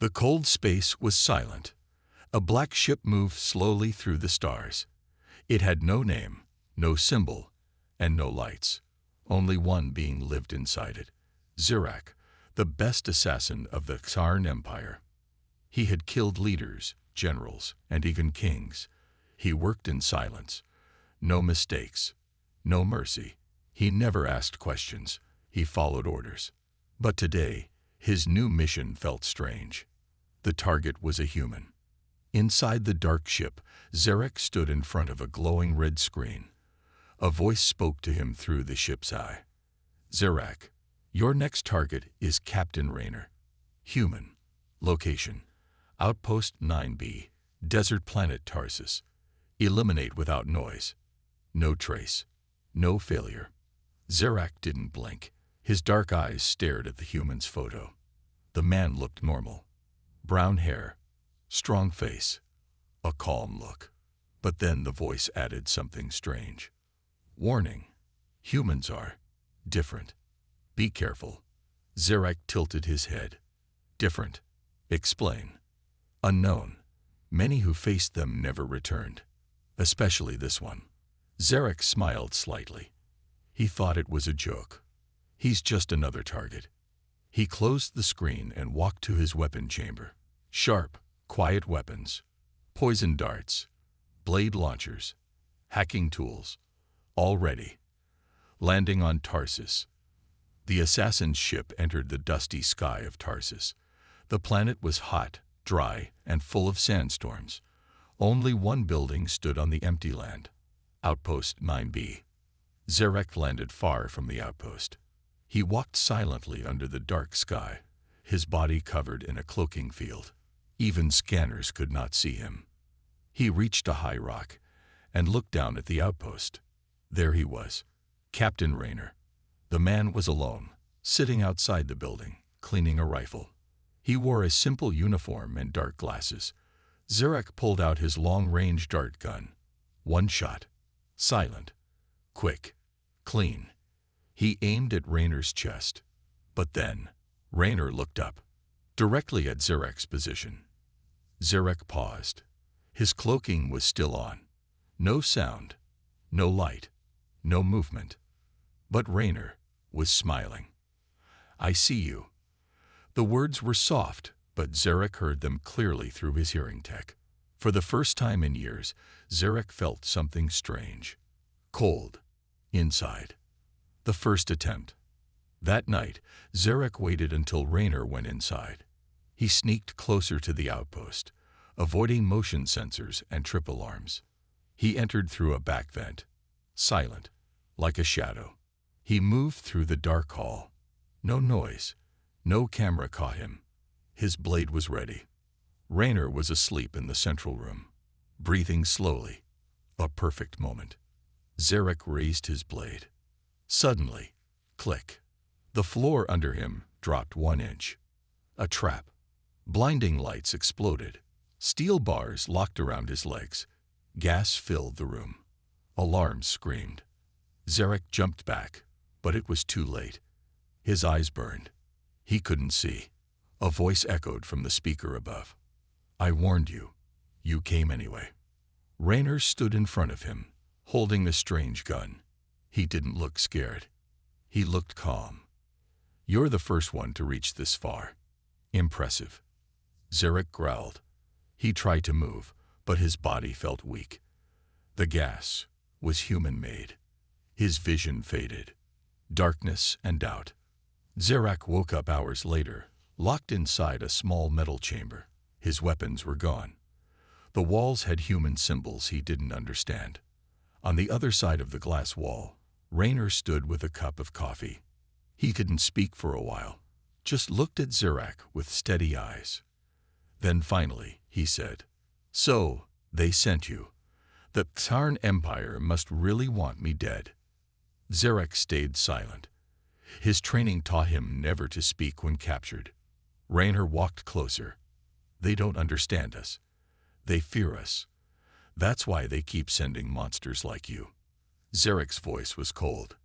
The cold space was silent. A black ship moved slowly through the stars. It had no name, no symbol, and no lights. Only one being lived inside it. Zirak, the best assassin of the Tsarn Empire. He had killed leaders, generals, and even kings. He worked in silence. No mistakes, no mercy. He never asked questions. He followed orders. But today, his new mission felt strange. The target was a human. Inside the dark ship, Zirak stood in front of a glowing red screen. A voice spoke to him through the ship's eye. Zirak, your next target is Captain Raynor. Human. Location: Outpost 9B, desert planet Tarsus. Eliminate without noise. No trace. No failure. Zirak didn't blink. His dark eyes stared at the human's photo. The man looked normal. Brown hair, strong face, a calm look. But then the voice added something strange. Warning. Humans are different. Be careful. Zirak tilted his head. Different. Explain. Unknown. Many who faced them never returned. Especially this one. Zirak smiled slightly. He thought it was a joke. He's just another target. He closed the screen and walked to his weapon chamber. Sharp, quiet weapons. Poison darts. Blade launchers. Hacking tools. All ready. Landing on Tarsus. The assassin's ship entered the dusty sky of Tarsus. The planet was hot, dry, and full of sandstorms. Only one building stood on the empty land. Outpost 9B. Zirak landed far from the outpost. He walked silently under the dark sky, his body covered in a cloaking field. Even scanners could not see him. He reached a high rock and looked down at the outpost. There he was, Captain Raynor. The man was alone, sitting outside the building, cleaning a rifle. He wore a simple uniform and dark glasses. Zirak pulled out his long-range dart gun. One shot. Silent. Quick. Clean. He aimed at Raynor's chest. But then, Raynor looked up, directly at Zirak's position. Zirak paused. His cloaking was still on. No sound, no light, no movement. But Raynor was smiling. I see you. The words were soft, but Zirak heard them clearly through his hearing tech. For the first time in years, Zirak felt something strange. Cold. Inside. The first attempt. That night, Zirak waited until Raynor went inside. He sneaked closer to the outpost, avoiding motion sensors and trip alarms. He entered through a back vent, silent, like a shadow. He moved through the dark hall. No noise. No camera caught him. His blade was ready. Raynor was asleep in the central room, breathing slowly. A perfect moment. Zirak raised his blade. Suddenly, click. The floor under him dropped 1 inch. A trap. Blinding lights exploded. Steel bars locked around his legs. Gas filled the room. Alarms screamed. Zirak jumped back, but it was too late. His eyes burned. He couldn't see. A voice echoed from the speaker above. I warned you. You came anyway. Raynor stood in front of him, holding the strange gun. He didn't look scared. He looked calm. You're the first one to reach this far. Impressive. Zirak growled. He tried to move, but his body felt weak. The gas was human-made. His vision faded. Darkness and doubt. Zirak woke up hours later, locked inside a small metal chamber. His weapons were gone. The walls had human symbols he didn't understand. On the other side of the glass wall, Raynor stood with a cup of coffee. He didn't speak for a while, just looked at Zirak with steady eyes. Then finally, he said, So, they sent you. The Tsarn Empire must really want me dead. Zirak stayed silent. His training taught him never to speak when captured. Raynor walked closer. They don't understand us. They fear us. That's why they keep sending monsters like you. Zirak's voice was cold.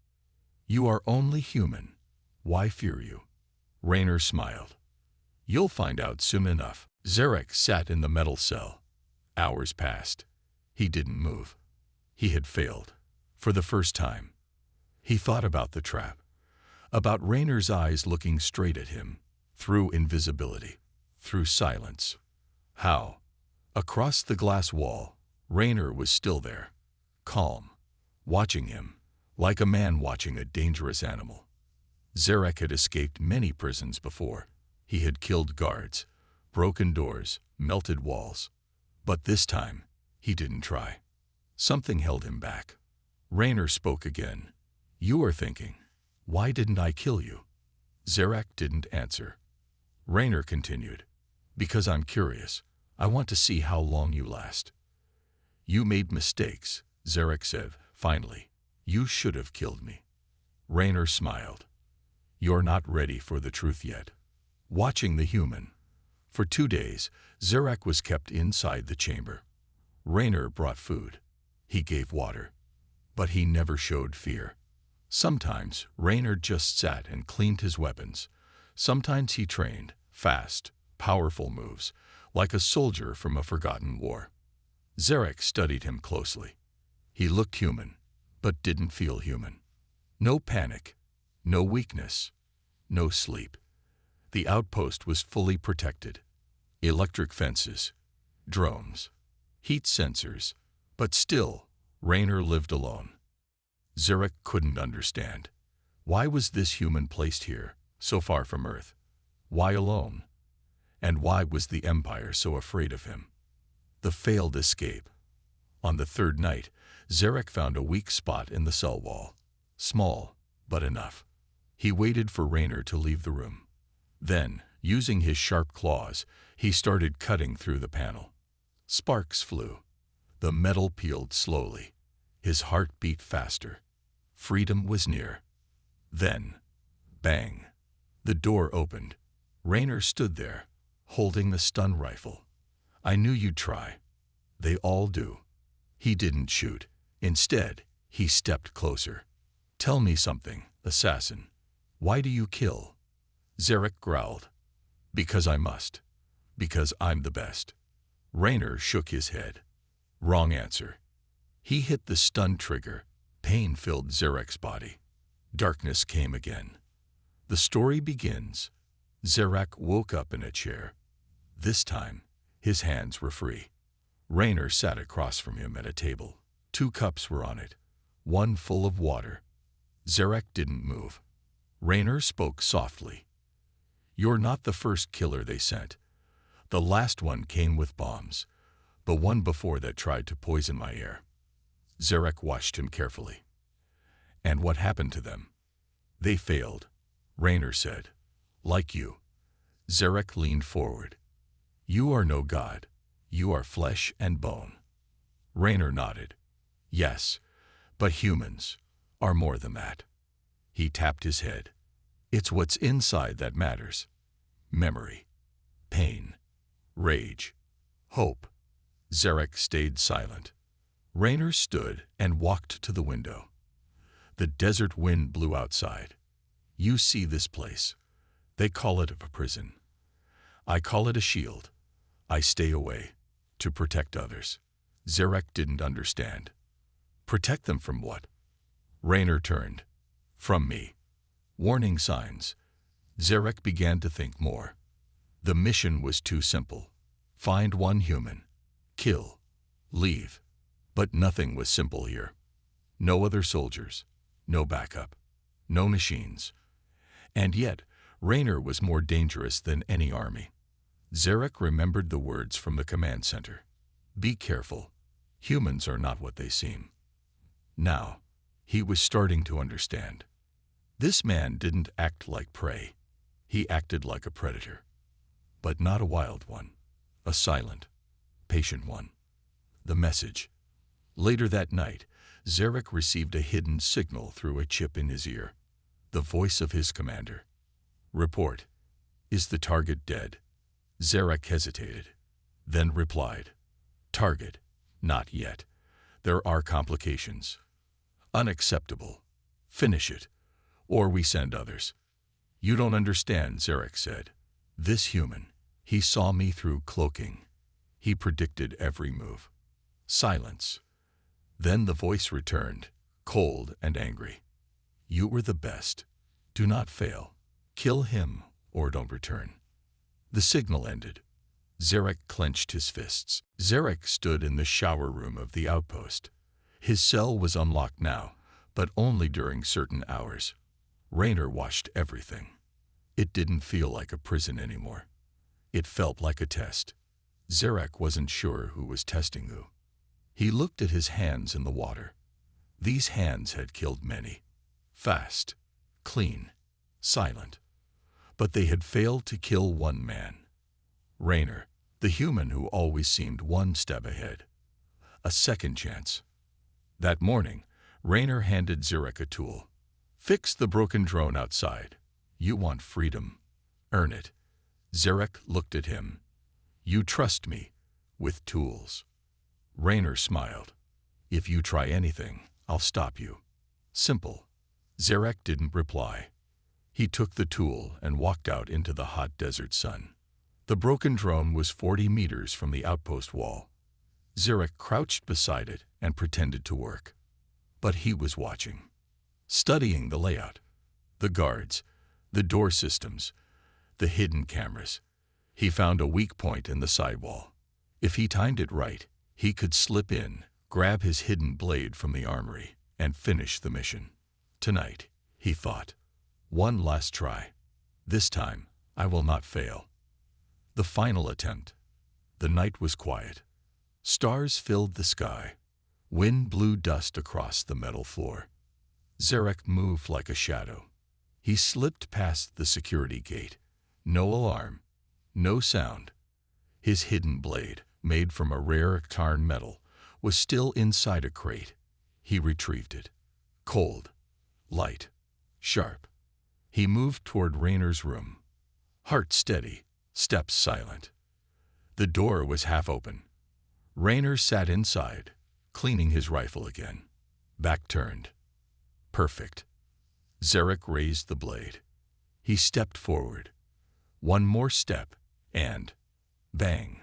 You are only human. Why fear you? Raynor smiled. You'll find out soon enough. Zarek sat in the metal cell. Hours passed. He didn't move. He had failed. For the first time. He thought about the trap. About Raynor's eyes looking straight at him. Through invisibility. Through silence. How? Across the glass wall, Raynor was still there. Calm. Watching him. Like a man watching a dangerous animal. Zarek had escaped many prisons before. He had killed guards, broken doors, melted walls. But this time, he didn't try. Something held him back. Raynor spoke again. You are thinking, why didn't I kill you? Zarek didn't answer. Raynor continued, because I'm curious. I want to see how long you last. You made mistakes, Zarek said, finally. You should have killed me. Raynor smiled. You're not ready for the truth yet. Watching the human. For 2 days, Zarek was kept inside the chamber. Raynor brought food. He gave water. But he never showed fear. Sometimes, Raynor just sat and cleaned his weapons. Sometimes he trained, fast, powerful moves, like a soldier from a forgotten war. Zarek studied him closely. He looked human, but didn't feel human. No panic, no weakness, no sleep. The outpost was fully protected. Electric fences, drones, heat sensors, but still, Raynor lived alone. Zarek couldn't understand. Why was this human placed here, so far from Earth? Why alone? And why was the Empire so afraid of him? The failed escape. On the 3rd night, Zarek found a weak spot in the cell wall. Small, but enough. He waited for Raynor to leave the room. Then, using his sharp claws, he started cutting through the panel. Sparks flew. The metal peeled slowly. His heart beat faster. Freedom was near. Then, bang. The door opened. Raynor stood there, holding the stun rifle. I knew you'd try. They all do. He didn't shoot. Instead, he stepped closer. Tell me something, assassin. Why do you kill? Zarek growled. Because I must. Because I'm the best. Raynor shook his head. Wrong answer. He hit the stun trigger. Pain filled Zarek's body. Darkness came again. The story begins. Zarek woke up in a chair. This time, his hands were free. Raynor sat across from him at a table. 2 cups were on it, one full of water. Zarek didn't move. Raynor spoke softly. You're not the first killer they sent. The last one came with bombs. The one before that tried to poison my air. Zarek watched him carefully. And what happened to them? They failed, Raynor said. Like you. Zarek leaned forward. You are no god. You are flesh and bone. Raynor nodded. Yes, but humans are more than that. He tapped his head. It's what's inside that matters. Memory, pain, rage, hope. Zarek stayed silent. Raynor stood and walked to the window. The desert wind blew outside. You see this place. They call it a prison. I call it a shield. I stay away to protect others. Zarek didn't understand. Protect them from what? Raynor turned. From me. Warning signs. Zarek began to think more. The mission was too simple. Find one human. Kill. Leave. But nothing was simple here. No other soldiers. No backup. No machines. And yet, Raynor was more dangerous than any army. Zarek remembered the words from the command center. Be careful. Humans are not what they seem. Now, he was starting to understand. This man didn't act like prey. He acted like a predator. But not a wild one. A silent, patient one. The message. Later that night, Zarek received a hidden signal through a chip in his ear. The voice of his commander. Report. Is the target dead? Zarek hesitated, then replied. Target. Not yet. There are complications. Unacceptable. Finish it, or we send others. You don't understand, Zarek said. This human, he saw me through cloaking. He predicted every move. Silence. Then the voice returned, cold and angry. You were the best. Do not fail. Kill him or don't return. The signal ended. Zarek clenched his fists. Zarek stood in the shower room of the outpost. His cell was unlocked now, but only during certain hours. Raynor watched everything. It didn't feel like a prison anymore. It felt like a test. Zarek wasn't sure who was testing who. He looked at his hands in the water. These hands had killed many. Fast, clean, silent. But they had failed to kill one man. Raynor, the human who always seemed one step ahead. A second chance. That morning, Raynor handed Zarek a tool. Fix the broken drone outside. You want freedom. Earn it. Zarek looked at him. You trust me, with tools. Raynor smiled. If you try anything, I'll stop you. Simple. Zarek didn't reply. He took the tool and walked out into the hot desert sun. The broken drone was 40 meters from the outpost wall. Zarek crouched beside it and pretended to work. But he was watching. Studying the layout. The guards, the door systems, the hidden cameras. He found a weak point in the sidewall. If he timed it right, he could slip in, grab his hidden blade from the armory, and finish the mission. Tonight, he thought. One last try. This time, I will not fail. The final attempt. The night was quiet. Stars filled the sky. Wind blew dust across the metal floor. Zarek moved like a shadow. He slipped past the security gate. No alarm. No sound. His hidden blade, made from a rare tarn metal, was still inside a crate. He retrieved it. Cold. Light. Sharp. He moved toward Raynor's room. Heart steady. Steps silent. The door was half open. Raynor sat inside, cleaning his rifle again. Back turned. Perfect. Zarek raised the blade. He stepped forward. One more step, and bang.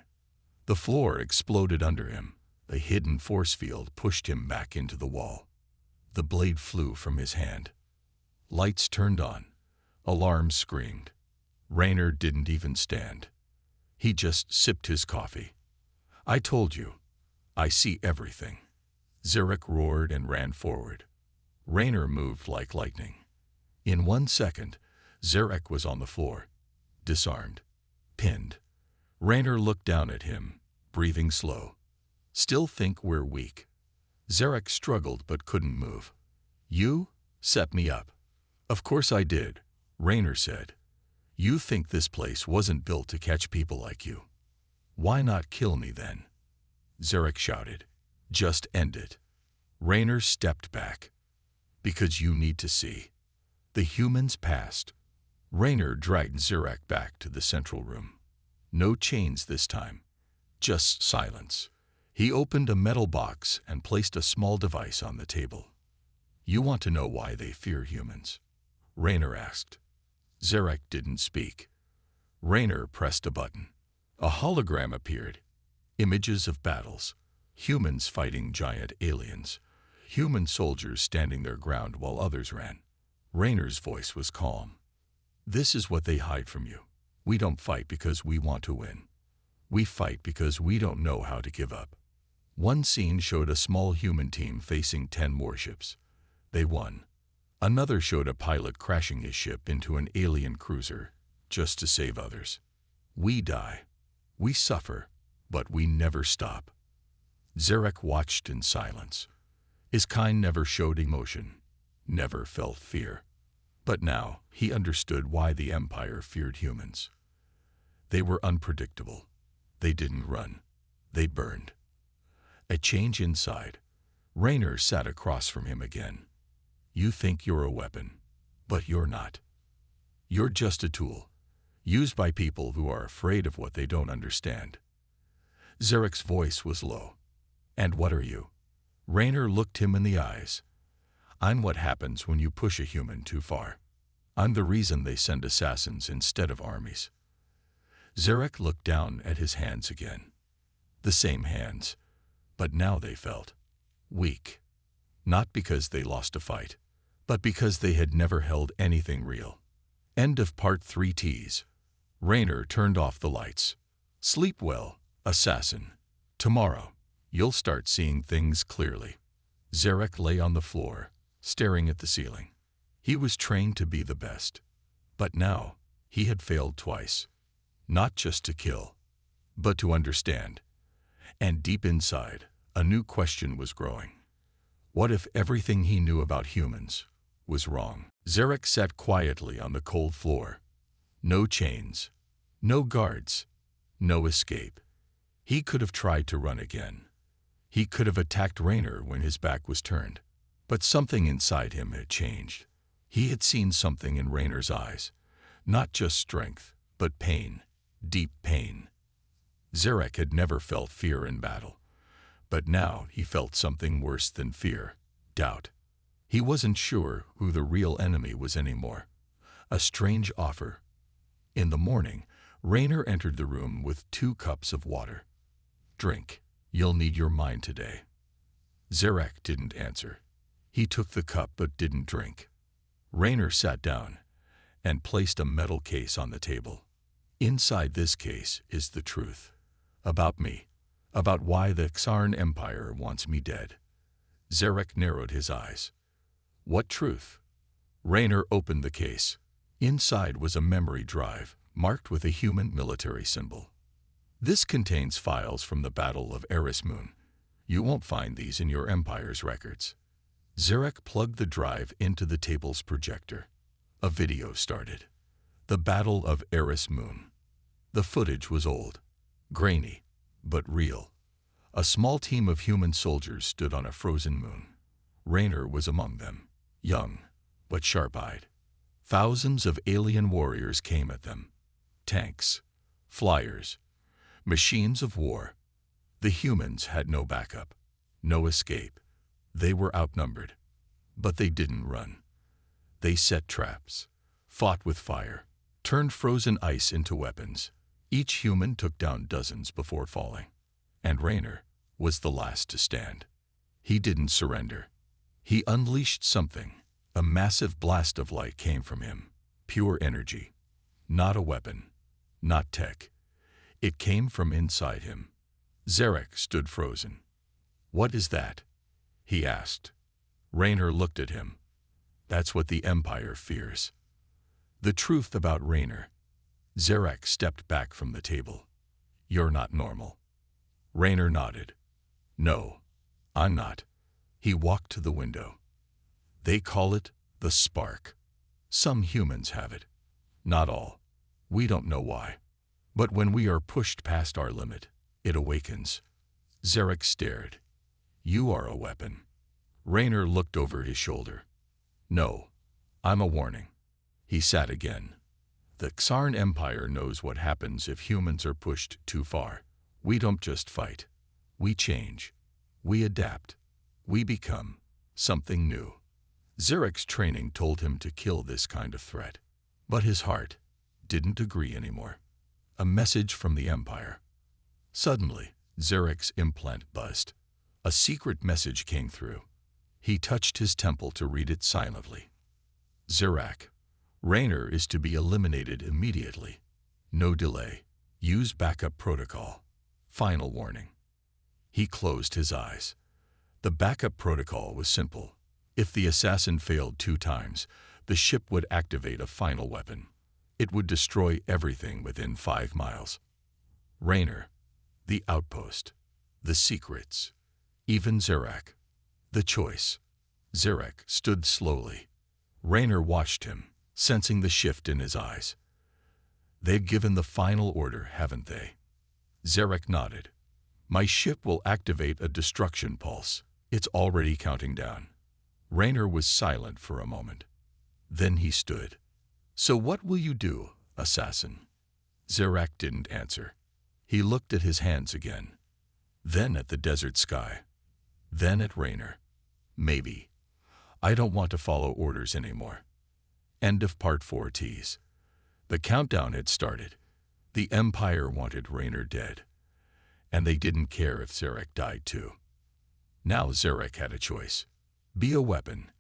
The floor exploded under him. A hidden force field pushed him back into the wall. The blade flew from his hand. Lights turned on. Alarms screamed. Raynor didn't even stand. He just sipped his coffee. I told you. I see everything. Zarek roared and ran forward. Raynor moved like lightning. In 1 second, Zarek was on the floor, disarmed, pinned. Raynor looked down at him, breathing slow. Still think we're weak. Zarek struggled but couldn't move. You set me up. Of course I did, Raynor said. You think this place wasn't built to catch people like you. Why not kill me then? Zarek shouted. Just end it. Raynor stepped back. Because you need to see. The humans passed. Raynor dragged Zarek back to the central room. No chains this time. Just silence. He opened a metal box and placed a small device on the table. You want to know why they fear humans? Raynor asked. Zarek didn't speak. Raynor pressed a button. A hologram appeared. Images of battles. Humans fighting giant aliens. Human soldiers standing their ground while others ran. Raynor's voice was calm. This is what they hide from you. We don't fight because we want to win. We fight because we don't know how to give up. One scene showed a small human team facing 10 warships. They won. Another showed a pilot crashing his ship into an alien cruiser just to save others. We die. We suffer, but we never stop. Zarek watched in silence. His kind never showed emotion, never felt fear. But now he understood why the Empire feared humans. They were unpredictable. They didn't run. They burned. A change inside. Raynor sat across from him again. You think you're a weapon, but you're not. You're just a tool, used by people who are afraid of what they don't understand. Zarek's voice was low. And what are you? Raynor looked him in the eyes. I'm what happens when you push a human too far. I'm the reason they send assassins instead of armies. Zarek looked down at his hands again. The same hands, but now they felt weak. Not because they lost a fight, but because they had never held anything real. End of Part 3. Tease. Raynor turned off the lights. Sleep well, assassin. Tomorrow, you'll start seeing things clearly. Zarek lay on the floor, staring at the ceiling. He was trained to be the best. But now, he had failed twice. Not just to kill, but to understand. And deep inside, a new question was growing. What if everything he knew about humans was wrong? Zarek sat quietly on the cold floor. No chains, no guards, no escape. He could have tried to run again. He could have attacked Raynor when his back was turned. But something inside him had changed. He had seen something in Raynor's eyes. Not just strength, but pain, deep pain. Zarek had never felt fear in battle. But now he felt something worse than fear, doubt. He wasn't sure who the real enemy was anymore. A strange offer. In the morning, Raynor entered the room with 2 cups of water. Drink. You'll need your mind today. Zarek didn't answer. He took the cup but didn't drink. Raynor sat down and placed a metal case on the table. Inside this case is the truth. About me. About why the Xarn Empire wants me dead. Zarek narrowed his eyes. What truth? Raynor opened the case. Inside was a memory drive, marked with a human military symbol. This contains files from the Battle of Eris Moon. You won't find these in your Empire's records. Zarek plugged the drive into the table's projector. A video started. The Battle of Eris Moon. The footage was old, grainy, but real. A small team of human soldiers stood on a frozen moon. Raynor was among them, young, but sharp-eyed. Thousands of alien warriors came at them. Tanks, flyers, machines of war. The humans had no backup, no escape. They were outnumbered, but they didn't run. They set traps, fought with fire, turned frozen ice into weapons. Each human took down dozens before falling. And Raynor was the last to stand. He didn't surrender. He unleashed something. A massive blast of light came from him. Pure energy. Not a weapon. Not tech. It came from inside him. Zarek stood frozen. What is that? He asked. Raynor looked at him. That's what the Empire fears. The truth about Raynor. Zarek stepped back from the table. You're not normal. Raynor nodded. No, I'm not. He walked to the window. They call it the spark. Some humans have it. Not all. We don't know why. But when we are pushed past our limit, it awakens. Zarek stared. You are a weapon. Raynor looked over his shoulder. No, I'm a warning. He sat again. The Xarn Empire knows what happens if humans are pushed too far. We don't just fight. We change. We adapt. We become something new. Zarek's training told him to kill this kind of threat. But his heart didn't agree anymore. A message from the Empire. Suddenly, Zarek's implant buzzed. A secret message came through. He touched his temple to read it silently. Zarek, Raynor is to be eliminated immediately. No delay. Use backup protocol. Final warning. He closed his eyes. The backup protocol was simple. If the assassin failed 2 times, the ship would activate a final weapon. It would destroy everything within 5 miles. Raynor, the outpost, the secrets, even Zarek. The choice. Zarek stood slowly. Raynor watched him, sensing the shift in his eyes. They've given the final order, haven't they? Zarek nodded. My ship will activate a destruction pulse. It's already counting down. Raynor was silent for a moment. Then he stood. So what will you do, assassin? Zarek didn't answer. He looked at his hands again. Then at the desert sky. Then at Raynor. Maybe. I don't want to follow orders anymore. End of Part 4. Tease. The countdown had started. The Empire wanted Raynor dead, and they didn't care if Zarek died too. Now Zarek had a choice. Be a weapon,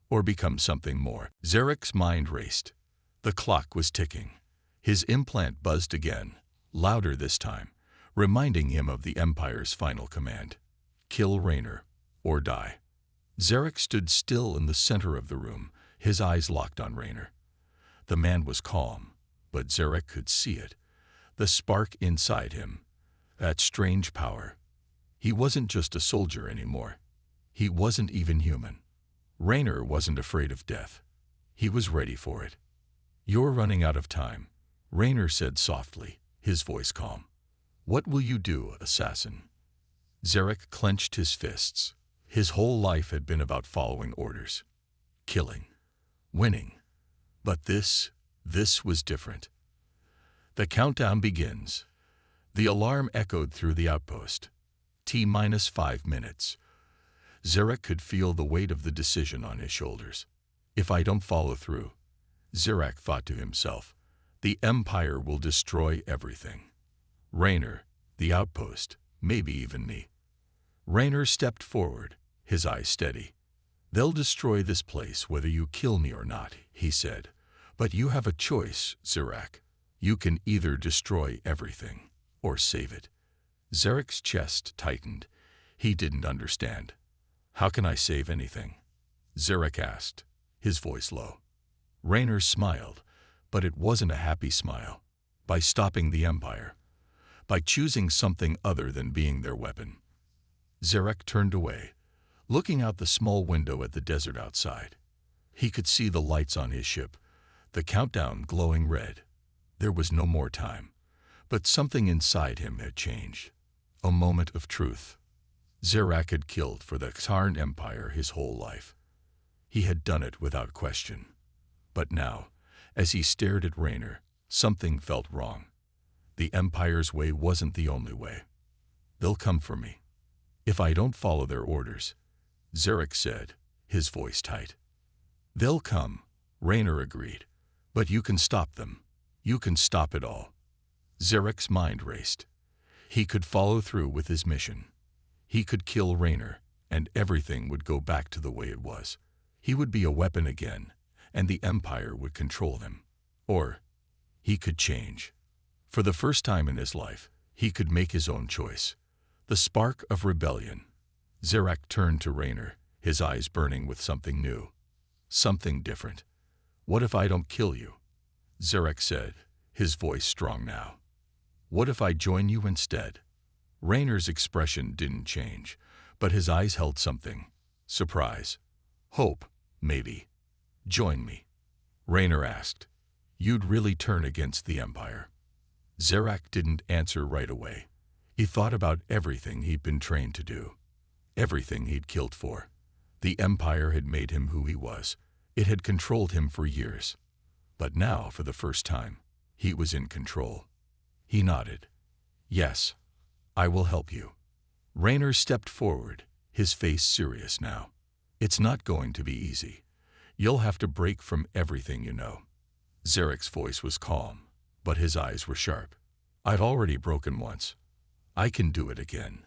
or become something more. Zarek's mind raced. The clock was ticking. His implant buzzed again, louder this time, reminding him of the Empire's final command. Kill Raynor, or die. Zarek stood still in the center of the room, his eyes locked on Raynor. The man was calm, but Zarek could see it. The spark inside him. That strange power. He wasn't just a soldier anymore. He wasn't even human. Raynor wasn't afraid of death. He was ready for it. You're running out of time, Raynor said softly, his voice calm. What will you do, assassin? Zarek clenched his fists. His whole life had been about following orders. Killing. Winning. But this was different. The countdown begins. The alarm echoed through the outpost. T-minus 5 minutes. Zarek could feel the weight of the decision on his shoulders. If I don't follow through, Zarek thought to himself, the Empire will destroy everything. Raynor, the outpost, maybe even me. Raynor stepped forward, his eyes steady. They'll destroy this place whether you kill me or not, he said. But you have a choice, Zarek. You can either destroy everything or save it. Zarek's chest tightened. He didn't understand. How can I save anything? Zarek asked, his voice low. Raynor smiled, but it wasn't a happy smile. By stopping the Empire. By choosing something other than being their weapon. Zarek turned away, looking out the small window at the desert outside. He could see the lights on his ship, the countdown glowing red. There was no more time, but something inside him had changed. A moment of truth. Zarek had killed for the Xarn Empire his whole life. He had done it without question. But now, as he stared at Raynor, something felt wrong. The Empire's way wasn't the only way. They'll come for me. If I don't follow their orders, Zarek said, his voice tight. They'll come, Raynor agreed. But you can stop them. You can stop it all. Zarek's mind raced. He could follow through with his mission. He could kill Raynor, and everything would go back to the way it was. He would be a weapon again, and the Empire would control him. Or he could change. For the first time in his life, he could make his own choice. The spark of rebellion. Zarek turned to Raynor, his eyes burning with something new. Something different. What if I don't kill you? Zarek said, his voice strong now. What if I join you instead? Raynor's expression didn't change, but his eyes held something. Surprise. Hope, maybe. Join me. Raynor asked. You'd really turn against the Empire? Zarek didn't answer right away. He thought about everything he'd been trained to do. Everything he'd killed for. The Empire had made him who he was. It had controlled him for years. But now, for the first time, he was in control. He nodded. Yes, I will help you. Raynor stepped forward, his face serious now. It's not going to be easy. You'll have to break from everything you know. Zarek's voice was calm, but his eyes were sharp. I've already broken once. I can do it again.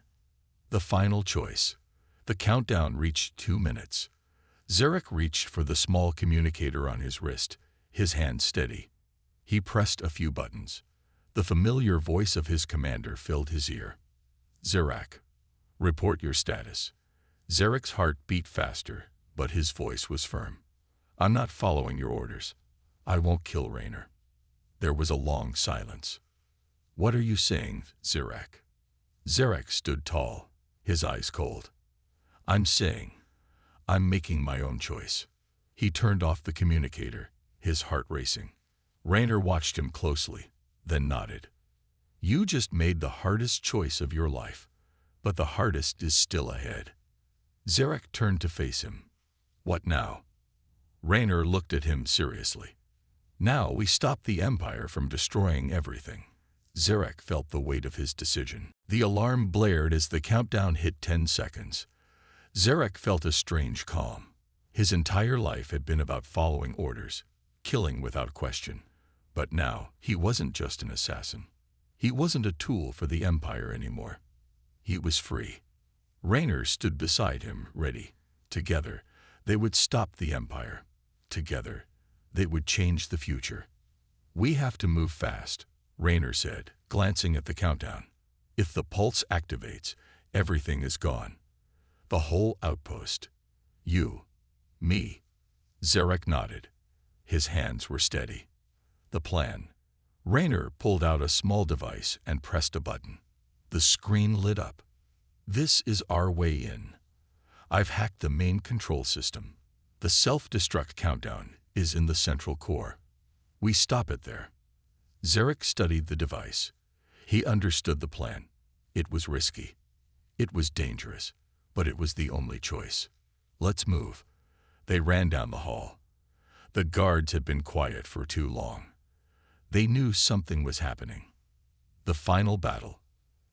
The final choice. The countdown reached 2 minutes. Zarek reached for the small communicator on his wrist, his hand steady. He pressed a few buttons. The familiar voice of his commander filled his ear. Zarek, report your status. Zarek's heart beat faster, but his voice was firm. I'm not following your orders. I won't kill Raynor. There was a long silence. What are you saying, Zarek? Zarek stood tall, his eyes cold. I'm saying, I'm making my own choice. He turned off the communicator, his heart racing. Raynor watched him closely, then nodded. You just made the hardest choice of your life, but the hardest is still ahead. Zarek turned to face him. What now? Raynor looked at him seriously. Now we stop the Empire from destroying everything. Zarek felt the weight of his decision. The alarm blared as the countdown hit 10 seconds. Zarek felt a strange calm. His entire life had been about following orders, killing without question. But now, he wasn't just an assassin. He wasn't a tool for the Empire anymore. He was free. Raynor stood beside him, ready. Together, they would stop the Empire. Together, they would change the future. "We have to move fast," Raynor said, glancing at the countdown. "If the pulse activates, everything is gone. The whole outpost. You. Me." Zarek nodded. His hands were steady. "The plan." Raynor pulled out a small device and pressed a button. The screen lit up. "This is our way in. I've hacked the main control system. The self-destruct countdown is in the central core. We stop it there." Zarek studied the device. He understood the plan. It was risky. It was dangerous, but it was the only choice. "Let's move." They ran down the hall. The guards had been quiet for too long. They knew something was happening. The final battle.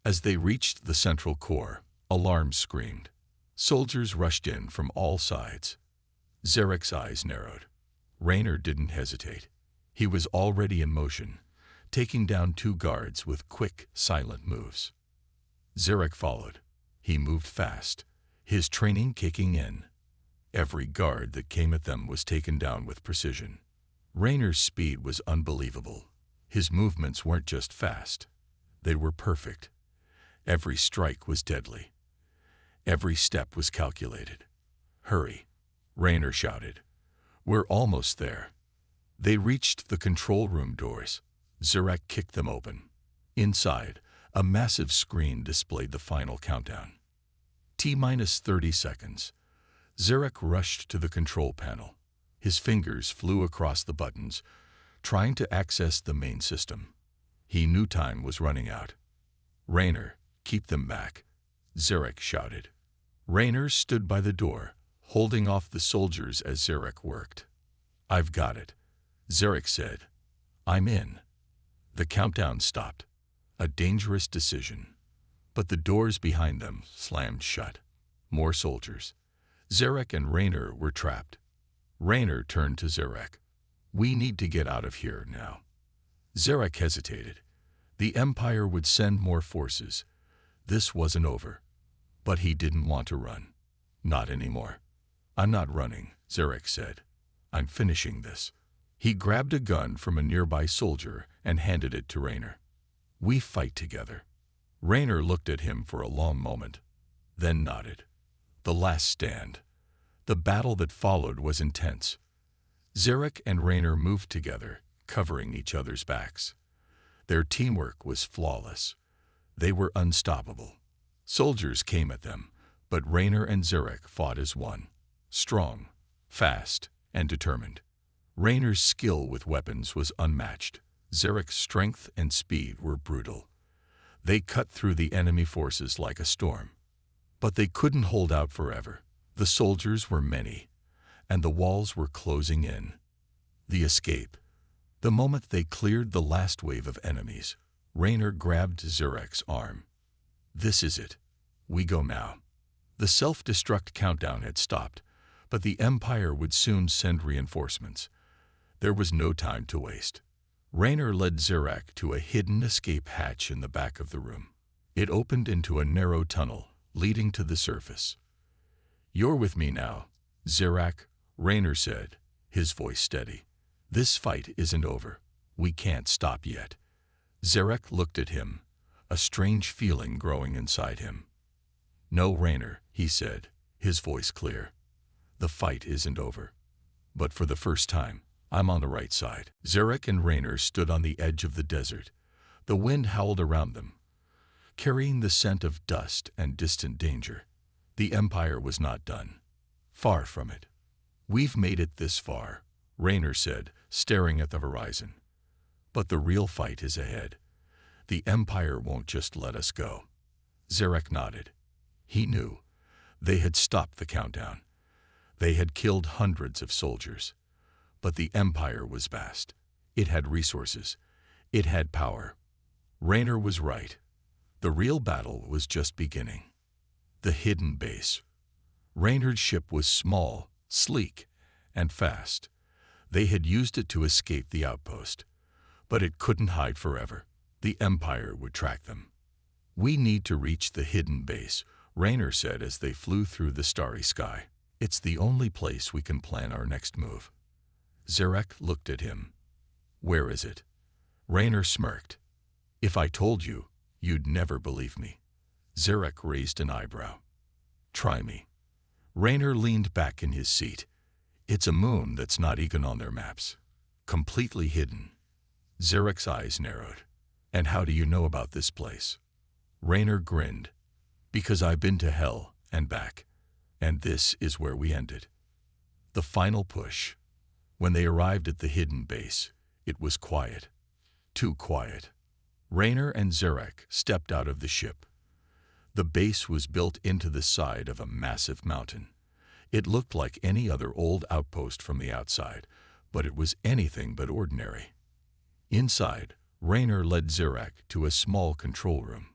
As they reached the central core, alarms screamed. Soldiers rushed in from all sides. Zarek's eyes narrowed. Raynor didn't hesitate. He was already in motion, taking down 2 guards with quick, silent moves. Zarek followed. He moved fast, his training kicking in. Every guard that came at them was taken down with precision. Raynor's speed was unbelievable. His movements weren't just fast. They were perfect. Every strike was deadly. Every step was calculated. "Hurry," Raynor shouted. "We're almost there." They reached the control room doors. Zarek kicked them open. Inside, a massive screen displayed the final countdown. T-minus 30 seconds. Zarek rushed to the control panel. His fingers flew across the buttons, trying to access the main system. He knew time was running out. "Raynor, keep them back," Zarek shouted. Raynor stood by the door, holding off the soldiers as Zarek worked. "I've got it," Zarek said. "I'm in." The countdown stopped. A dangerous decision. But the doors behind them slammed shut. More soldiers. Zarek and Raynor were trapped. Raynor turned to Zarek. "We need to get out of here now." Zarek hesitated. The Empire would send more forces. This wasn't over. But he didn't want to run. Not anymore. "I'm not running," Zarek said. "I'm finishing this." He grabbed a gun from a nearby soldier and handed it to Raynor. "We fight together." Raynor looked at him for a long moment, then nodded. The last stand. The battle that followed was intense. Zarek and Raynor moved together, covering each other's backs. Their teamwork was flawless. They were unstoppable. Soldiers came at them, but Raynor and Zarek fought as one. Strong, fast, and determined. Raynor's skill with weapons was unmatched. Zarek's strength and speed were brutal. They cut through the enemy forces like a storm. But they couldn't hold out forever. The soldiers were many, and the walls were closing in. The escape. The moment they cleared the last wave of enemies, Raynor grabbed Zarek's arm. "This is it. We go now." The self-destruct countdown had stopped, but the Empire would soon send reinforcements. There was no time to waste. Raynor led Zarek to a hidden escape hatch in the back of the room. It opened into a narrow tunnel leading to the surface. "You're with me now, Zarek," Raynor said, his voice steady. "This fight isn't over. We can't stop yet." Zarek looked at him, a strange feeling growing inside him. "No, Raynor," he said, his voice clear. "The fight isn't over. But for the first time, I'm on the right side." Zarek and Raynor stood on the edge of the desert. The wind howled around them, carrying the scent of dust and distant danger. The Empire was not done. Far from it. "We've made it this far," Raynor said, staring at the horizon. "But the real fight is ahead. The Empire won't just let us go." Zarek nodded. He knew. They had stopped the countdown. They had killed hundreds of soldiers. But the Empire was vast. It had resources. It had power. Raynor was right. The real battle was just beginning. The hidden base. Raynor's ship was small, sleek, and fast. They had used it to escape the outpost. But it couldn't hide forever. The Empire would track them. "We need to reach the hidden base," Raynor said as they flew through the starry sky. "It's the only place we can plan our next move." Zarek looked at him. "Where is it?" Raynor smirked. "If I told you, you'd never believe me." Zarek raised an eyebrow. "Try me." Raynor leaned back in his seat. "It's a moon that's not even on their maps. Completely hidden." Zarek's eyes narrowed. "And how do you know about this place?" Raynor grinned. "Because I've been to hell and back. And this is where we ended." The final push. When they arrived at the hidden base, it was quiet. Too quiet. Raynor and Zarek stepped out of the ship. The base was built into the side of a massive mountain. It looked like any other old outpost from the outside, but it was anything but ordinary. Inside, Raynor led Zarek to a small control room.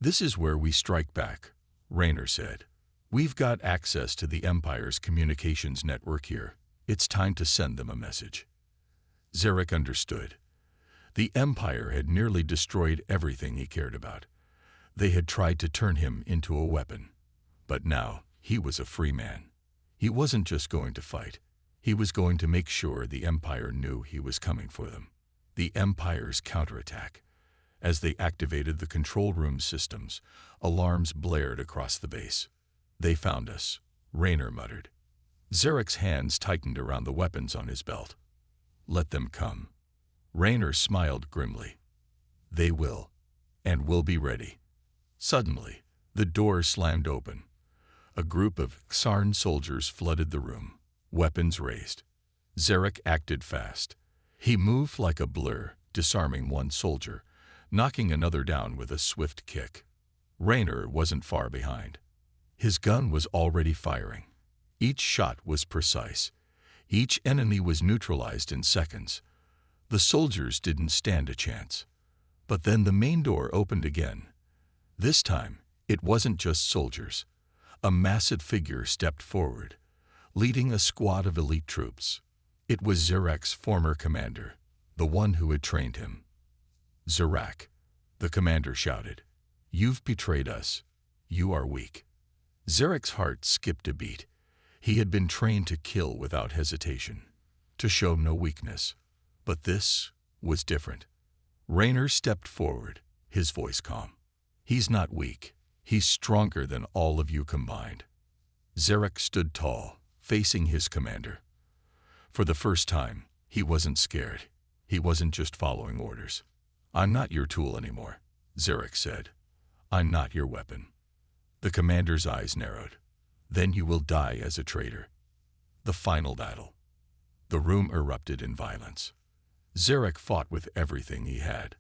"This is where we strike back," Raynor said. "We've got access to the Empire's communications network here. It's time to send them a message." Zarek understood. The Empire had nearly destroyed everything he cared about. They had tried to turn him into a weapon. But now he was a free man. He wasn't just going to fight. He was going to make sure the Empire knew he was coming for them. The Empire's counterattack. As they activated the control room systems, alarms blared across the base. "They found us," Raynor muttered. Zarek's hands tightened around the weapons on his belt. "Let them come." Raynor smiled grimly. "They will, and we'll be ready." Suddenly, the door slammed open. A group of Xarn soldiers flooded the room, weapons raised. Zarek acted fast. He moved like a blur, disarming one soldier, knocking another down with a swift kick. Raynor wasn't far behind. His gun was already firing. Each shot was precise. Each enemy was neutralized in seconds. The soldiers didn't stand a chance. But then the main door opened again. This time, it wasn't just soldiers. A massive figure stepped forward, leading a squad of elite troops. It was Zarek's former commander, the one who had trained him. "Zarek," the commander shouted, "you've betrayed us. You are weak." Zarek's heart skipped a beat. He had been trained to kill without hesitation, to show no weakness. But this was different. Raynor stepped forward, his voice calm. "He's not weak. He's stronger than all of you combined." Zarek stood tall, facing his commander. For the first time, he wasn't scared. He wasn't just following orders. "I'm not your tool anymore," Zarek said. "I'm not your weapon." The commander's eyes narrowed. "Then you will die as a traitor." The final battle. The room erupted in violence. Zarek fought with everything he had.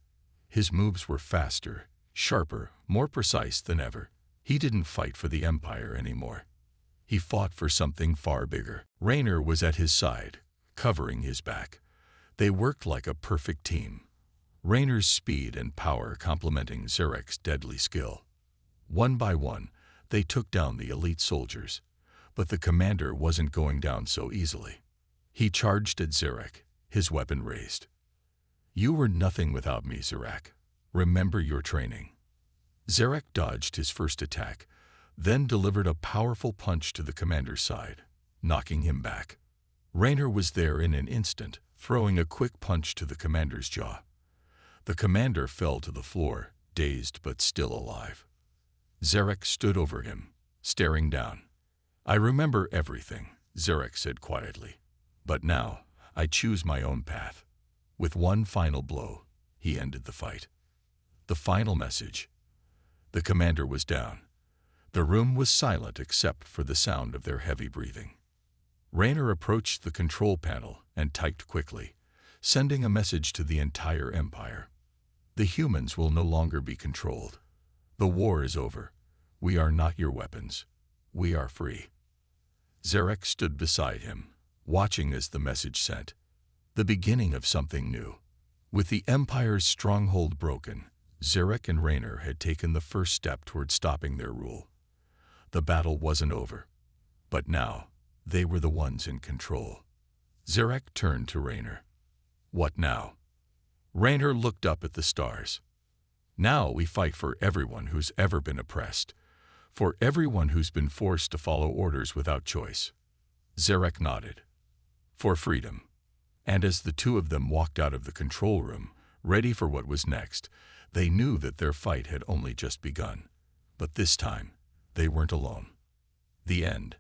His moves were faster, sharper, more precise than ever. He didn't fight for the Empire anymore. He fought for something far bigger. Raynor was at his side, covering his back. They worked like a perfect team. Raynor's speed and power complementing Zarek's deadly skill. One by one, they took down the elite soldiers. But the commander wasn't going down so easily. He charged at Zarek, his weapon raised. "You were nothing without me, Zarek. Remember your training." Zarek dodged his first attack, then delivered a powerful punch to the commander's side, knocking him back. Raynor was there in an instant, throwing a quick punch to the commander's jaw. The commander fell to the floor, dazed but still alive. Zarek stood over him, staring down. "I remember everything," Zarek said quietly. "But now, I choose my own path." With one final blow, he ended the fight. The final message. The commander was down. The room was silent except for the sound of their heavy breathing. Raynor approached the control panel and typed quickly, sending a message to the entire Empire. "The humans will no longer be controlled. The war is over. We are not your weapons. We are free." Zarek stood beside him, watching as the message sent. The beginning of something new. With the Empire's stronghold broken, Zarek and Raynor had taken the first step toward stopping their rule. The battle wasn't over. But now, they were the ones in control. Zarek turned to Raynor. "What now?" Raynor looked up at the stars. Now we fight for everyone who's ever been oppressed, for everyone who's been forced to follow orders without choice." Zarek nodded. "For freedom." And as the two of them walked out of the control room, ready for what was next, they knew that their fight had only just begun. But this time, they weren't alone. The end.